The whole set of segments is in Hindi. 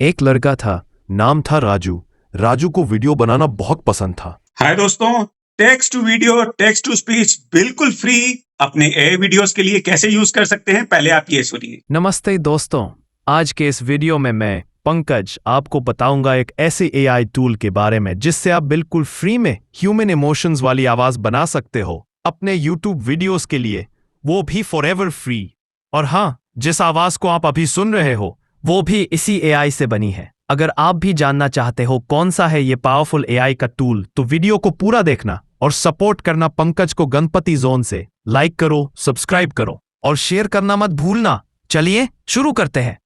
एक लड़का था, नाम था राजू। राजू को वीडियो बनाना बहुत पसंद था। हाय दोस्तों, text to video, text to speech बिल्कुल फ्री अपने एआई वीडियोस के लिए कैसे यूज कर सकते हैं, पहले आप ये सुनिए। नमस्ते दोस्तों, आज के इस वीडियो में मैं पंकज आपको बताऊंगा एक ऐसे एआई टूल के बारे में जिससे आप बिल्कुल फ्री में ह्यूमन इमोशंस वाली आवाज बना सकते हो अपने यूट्यूब वीडियोस के लिए, वो भी फॉरएवर फ्री। और हाँ, जिस आवाज को आप अभी सुन रहे हो वो भी इसी एआई से बनी है। अगर आप भी जानना चाहते हो कौन सा है ये पावरफुल एआई का टूल, तो वीडियो को पूरा देखना और सपोर्ट करना पंकज को गणपति जोन से। लाइक करो, सब्सक्राइब करो और शेयर करना मत भूलना। चलिए शुरू करते हैं।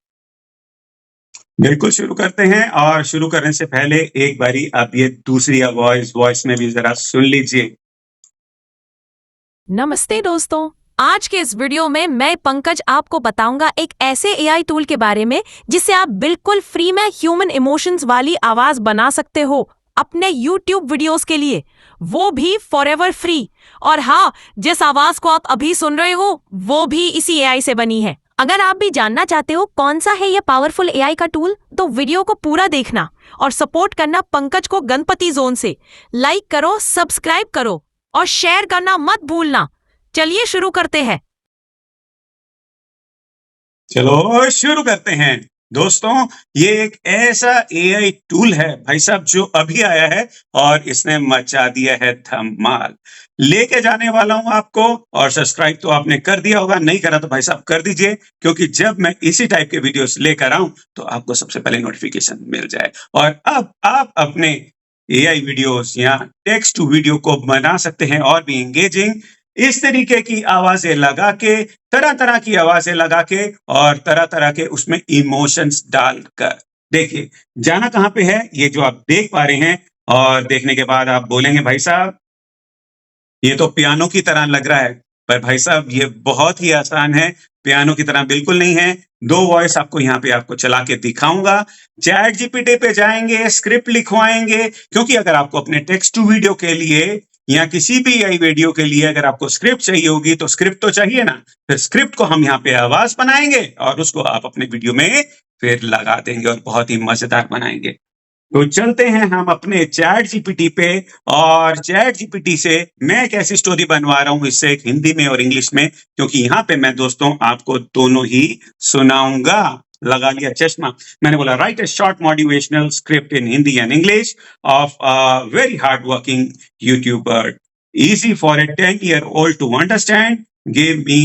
बिल्कुल शुरू करते हैं, और शुरू करने से पहले एक बारी आप ये दूसरी वॉइस में भी जरा सुन लीजिए। नमस्ते दोस्तों, आज के इस वीडियो में मैं पंकज आपको बताऊंगा एक ऐसे एआई टूल के बारे में जिससे आप बिल्कुल फ्री में ह्यूमन इमोशंस वाली आवाज बना सकते हो अपने यूट्यूब वीडियोस के लिए, वो भी फॉरएवर फ्री। और हाँ, जिस आवाज को आप अभी सुन रहे हो वो भी इसी एआई से बनी है। अगर आप भी जानना चाहते हो कौन सा है ये पावरफुल एआई का टूल, तो वीडियो को पूरा देखना और सपोर्ट करना पंकज को गणपति जोन से। लाइक करो, सब्सक्राइब करो और शेयर करना मत भूलना। चलिए शुरू करते हैं। चलो शुरू करते हैं दोस्तों। ये एक ऐसा एआई टूल है भाई साहब जो अभी आया है और इसने मचा दिया है धमाल। लेके जाने वाला हूं आपको, और सब्सक्राइब तो आपने कर दिया होगा, नहीं करा तो भाई साहब कर दीजिए, क्योंकि जब मैं इसी टाइप के वीडियोस लेकर आऊं तो आपको सबसे पहले नोटिफिकेशन मिल जाए। और अब आप अपने एआई वीडियोस या टेक्स्ट टू वीडियो को बना सकते हैं और भी एंगेजिंग, इस तरीके की आवाजें लगा के, तरह तरह की आवाजें लगा के, और तरह तरह के उसमें इमोशंस डालकर। देखिए जाना कहां पे है, ये जो आप देख पा रहे हैं, और देखने के बाद आप बोलेंगे भाई साहब ये तो पियानो की तरह लग रहा है। पर भाई साहब ये बहुत ही आसान है, पियानो की तरह बिल्कुल नहीं है। दो वॉइस आपको यहाँ पे आपको चला के दिखाऊंगा। चैट जीपीटी पे जाएंगे, स्क्रिप्ट लिखवाएंगे, क्योंकि अगर आपको अपने टेक्स्ट टू वीडियो के लिए या किसी भी आई वीडियो के लिए अगर आपको स्क्रिप्ट चाहिए होगी तो स्क्रिप्ट तो चाहिए ना, फिर स्क्रिप्ट को हम यहाँ पे आवाज बनाएंगे और उसको आप अपने वीडियो में फिर लगा देंगे और बहुत ही मजेदार बनाएंगे। तो चलते हैं हम अपने चैट जीपीटी पे, और चैट जीपीटी से मैं एक ऐसी स्टोरी बनवा रहा हूं, इससे एक हिंदी में और इंग्लिश में, क्योंकि यहाँ पे मैं दोस्तों आपको दोनों ही सुनाऊंगा। लगा लिया चश्मा, मैंने बोला right A short motivational script in Hindi and English of a very hard working YouTuber, easy for a 10-year-old to understand, give me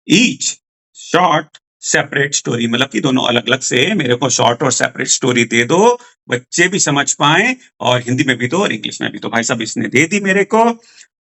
each short separate story, मतलब कि दोनों अलग अलग से मेरे को शॉर्ट और सेपरेट स्टोरी दे दो, बच्चे भी समझ पाए, और हिंदी में भी दो और इंग्लिश में भी। तो भाई साहब इसने दे दी मेरे को,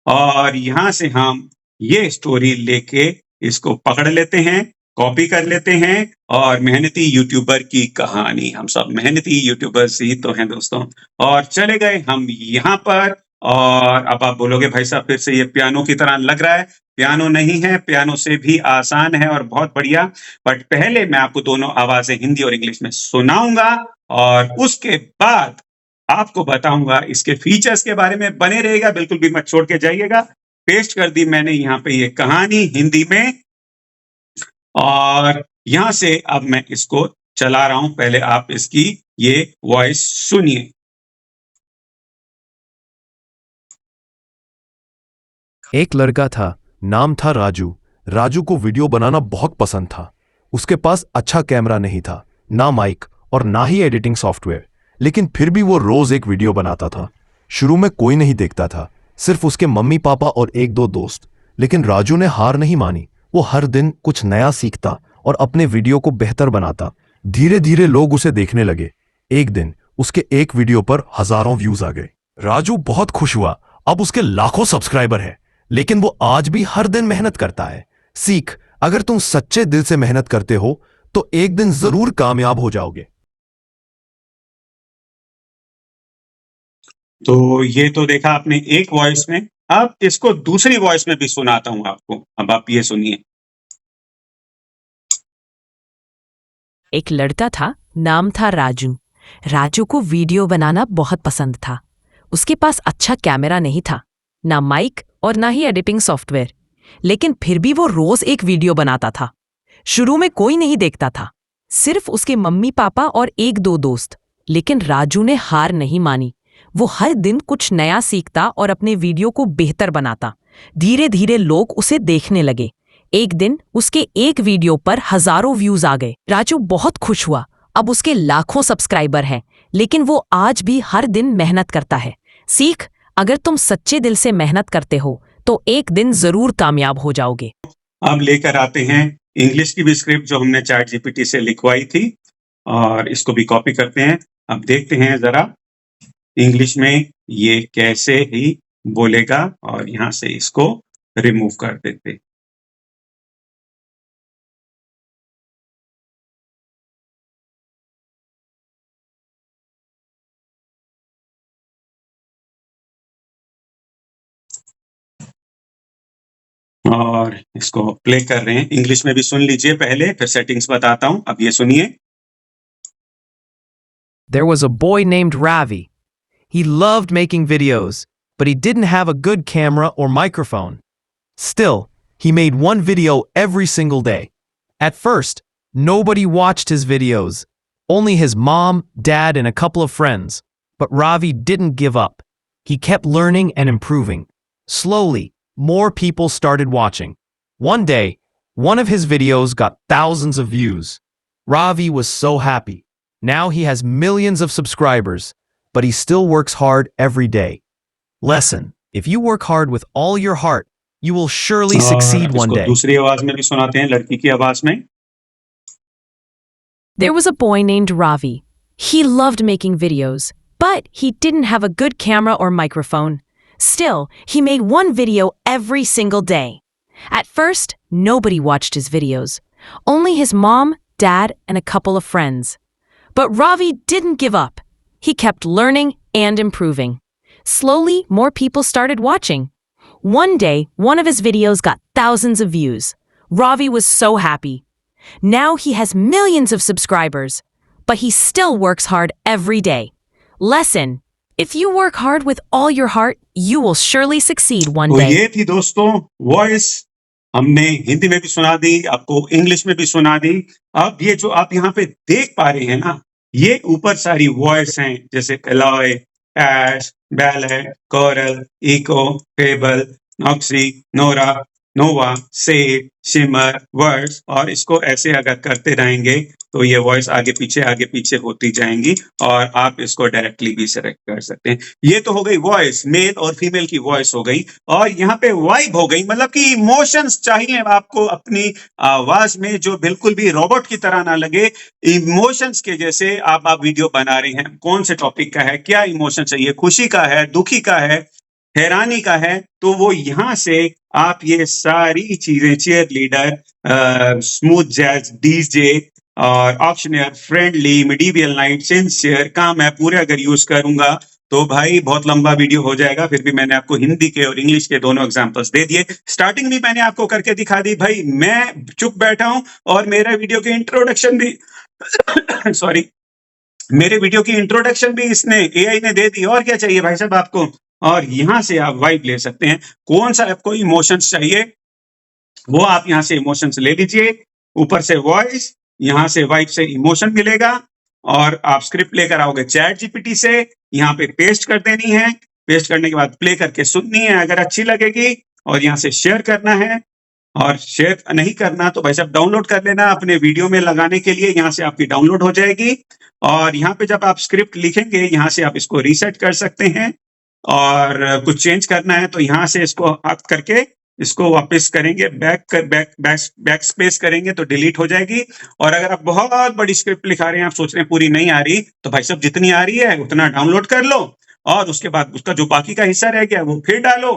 और यहां से हम ये स्टोरी लेके इसको पकड़ लेते हैं, कॉपी कर लेते हैं, और मेहनती यूट्यूबर की कहानी, हम सब मेहनती यूट्यूबर्स ही तो हैं दोस्तों। और चले गए हम यहाँ पर, और अब आप बोलोगे भाई साहब फिर से ये पियानो की तरह लग रहा है। पियानो नहीं है, पियानो से भी आसान है और बहुत बढ़िया। बट पहले मैं आपको दोनों आवाजें हिंदी और इंग्लिश में सुनाऊंगा, और उसके बाद आपको बताऊंगा इसके फीचर्स के बारे में। बने रहेगा, बिल्कुल भी मत छोड़ के जाइएगा। पेस्ट कर दी मैंने यहाँ पे ये कहानी हिंदी में, और यहां से अब मैं इसको चला रहा हूं। पहले आप इसकी ये वॉइस सुनिए। एक लड़का था, नाम था राजू। राजू को वीडियो बनाना बहुत पसंद था। उसके पास अच्छा कैमरा नहीं था, ना माइक और ना ही एडिटिंग सॉफ्टवेयर, लेकिन फिर भी वो रोज एक वीडियो बनाता था। शुरू में कोई नहीं देखता था, सिर्फ उसके मम्मी पापा और एक दो दोस्त। लेकिन राजू ने हार नहीं मानी। वो हर दिन कुछ नया सीखता और अपने वीडियो को बेहतर बनाता। धीरे धीरे लोग उसे देखने लगे। एक दिन उसके एक वीडियो पर हजारों व्यूज आ गए। राजू बहुत खुश हुआ, अब उसके लाखों सब्सक्राइबर हैं। लेकिन वो आज भी हर दिन मेहनत करता है। सीख, अगर तुम सच्चे दिल से मेहनत करते हो तो एक दिन जरूर कामयाब हो जाओगे। तो ये तो देखा आपने एक वॉइस में, अब इसको दूसरी वॉइस में भी सुनाता हूं आपको। अब आप ये सुनिए। एक लड़का था, नाम था राजू। राजू को वीडियो बनाना बहुत पसंद था। उसके पास अच्छा कैमरा नहीं था, ना माइक और ना ही एडिटिंग सॉफ्टवेयर, लेकिन फिर भी वो रोज एक वीडियो बनाता था। शुरू में कोई नहीं देखता था, सिर्फ उसके मम्मी पापा और एक दो दोस्त। लेकिन राजू ने हार नहीं मानी। वो हर दिन कुछ नया सीखता और अपने वीडियो को बेहतर बनाता। धीरे धीरे लोग उसे देखने लगे। एक दिन उसके एक वीडियो पर हजारों व्यूज आ गए। राजू बहुत खुश हुआ। अब उसके लाखों सब्सक्राइबर हैं, लेकिन वो आज भी हर दिन मेहनत करता है। सीख, अगर तुम सच्चे दिल से मेहनत करते हो तो एक दिन जरूर कामयाब हो जाओगे। अब लेकर आते हैं इंग्लिश की भी स्क्रिप्ट जो हमने चैट जीपीटी से लिखवाई थी, और इसको भी कॉपी करते हैं। अब देखते हैं जरा इंग्लिश में ये कैसे ही बोलेगा, और यहाँ से इसको रिमूव कर देते। और इसको प्ले कर रहे हैं। इंग्लिश में भी सुन लीजिए पहले, फिर सेटिंग्स बताता हूं। अब ये सुनिए। There was a boy named Ravi. He loved making videos, but he didn't have a good camera or microphone. Still, he made one video every single day. At first, nobody watched his videos. Only his mom, dad, and a couple of friends. But Ravi didn't give up. He kept learning and improving. Slowly, more people started watching. One day, one of his videos got thousands of views. Ravi was so happy. Now he has millions of subscribers, but he still works hard every day. Lesson: if you work hard with all your heart, you will surely succeed one इसको day. दूसरी आवाज में भी सुनाते हैं, लड़की की आवाज में। There was a boy named Ravi. He loved making videos, but he didn't have a good camera or microphone. Still, he made one video every single day. At first, nobody watched his videos. Only his mom, dad, and a couple of friends. But Ravi didn't give up. He kept learning and improving. Slowly, more people started watching. One day, one of his videos got thousands of views. Ravi was so happy. Now he has millions of subscribers, but he still works hard every day. Lesson: if you work hard with all your heart, you will surely succeed one तो day. ये थी दोस्तों वॉइस। हमने हिंदी में भी सुना दी, आपको इंग्लिश में भी सुना दी। अब ये जो आप यहाँ पे देख पा रहे हैं ना, ये ऊपर सारी वॉइस हैं, जैसे Alloy, Ash, Ballad, Coral, Echo, Fable, नॉक्सी, Nora, Nova, Sage, Shimmer, words, और इसको ऐसे अगर करते रहेंगे तो ये वॉइस आगे पीछे होती जाएंगी, और आप इसको डायरेक्टली भी सेलेक्ट कर सकते हैं। ये तो हो गई वॉइस, मेल और फीमेल की वॉइस हो गई, और यहाँ पे वाइब हो गई, मतलब कि इमोशंस चाहिए आपको अपनी आवाज में, जो बिल्कुल भी रोबोट की तरह ना लगे। इमोशंस के जैसे आप वीडियो बना रहे हैं, कौन से टॉपिक का है, क्या इमोशन चाहिए, खुशी का है, दुखी का है, हैरानी का है, तो वो यहाँ से आप ये सारी चीजें, cheer leader, smooth jazz, DJ और ऑप्शनर, फ्रेंडली, मिडीवियल नाइट, सिंसियर, काम है पूरे अगर यूज करूंगा तो भाई बहुत लंबा वीडियो हो जाएगा। फिर भी मैंने आपको हिंदी के और इंग्लिश के दोनों एग्जांपल्स दे दिए। स्टार्टिंग भी मैंने आपको करके दिखा दी। भाई मैं चुप बैठा हूं और मेरा वीडियो की इंट्रोडक्शन भी सॉरी, मेरे वीडियो की इंट्रोडक्शन भी इसने, एआई ने दे दी। और क्या चाहिए भाई साहब आपको? और यहां से आप वाइब ले सकते हैं। कौन सा आपको इमोशंस चाहिए वो आप यहां से इमोशंस ले लीजिए। ऊपर से वॉइस, यहां से वाइब से इमोशन मिलेगा, और आप स्क्रिप्ट लेकर आओगे चैट जीपीटी से, यहाँ पे पेस्ट कर देनी है। पेस्ट करने के बाद प्ले करके सुननी है अगर अच्छी लगेगी, और यहाँ से शेयर करना है। और शेयर नहीं करना तो भाई साहब डाउनलोड कर लेना अपने वीडियो में लगाने के लिए, यहाँ से आपकी डाउनलोड हो जाएगी। और यहाँ पे जब आप स्क्रिप्ट लिखेंगे, यहाँ से आप इसको रीसेट कर सकते हैं, और कुछ चेंज करना है तो यहाँ से इसको आप करके इसको वापस करेंगे, बैक स्पेस करेंगे तो डिलीट हो जाएगी। और अगर आप बहुत बड़ी स्क्रिप्ट लिखा रहे हैं, आप सोच रहे हैं पूरी नहीं आ रही, तो भाई साहब जितनी आ रही है उतना डाउनलोड कर लो, और उसके बाद उसका जो बाकी का हिस्सा रह गया वो फिर डालो,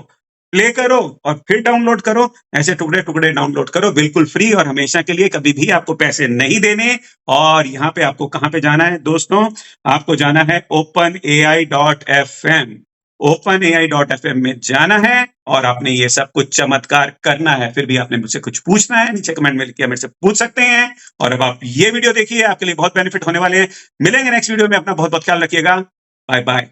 प्ले करो और फिर डाउनलोड करो। ऐसे टुकड़े टुकड़े डाउनलोड करो, बिल्कुल फ्री और हमेशा के लिए, कभी भी आपको पैसे नहीं देने। और यहाँ पे आपको कहाँ पे जाना है दोस्तों? आपको जाना है openai.fm। openai.fm में जाना है और आपने ये सब कुछ चमत्कार करना है। फिर भी आपने मुझसे कुछ पूछना है, नीचे कमेंट में लिखिए, मेरे से पूछ सकते हैं। और अब आप ये वीडियो देखिए, आपके लिए बहुत बेनिफिट होने वाले हैं। मिलेंगे नेक्स्ट वीडियो में, अपना बहुत बहुत ख्याल रखिएगा। Bye bye.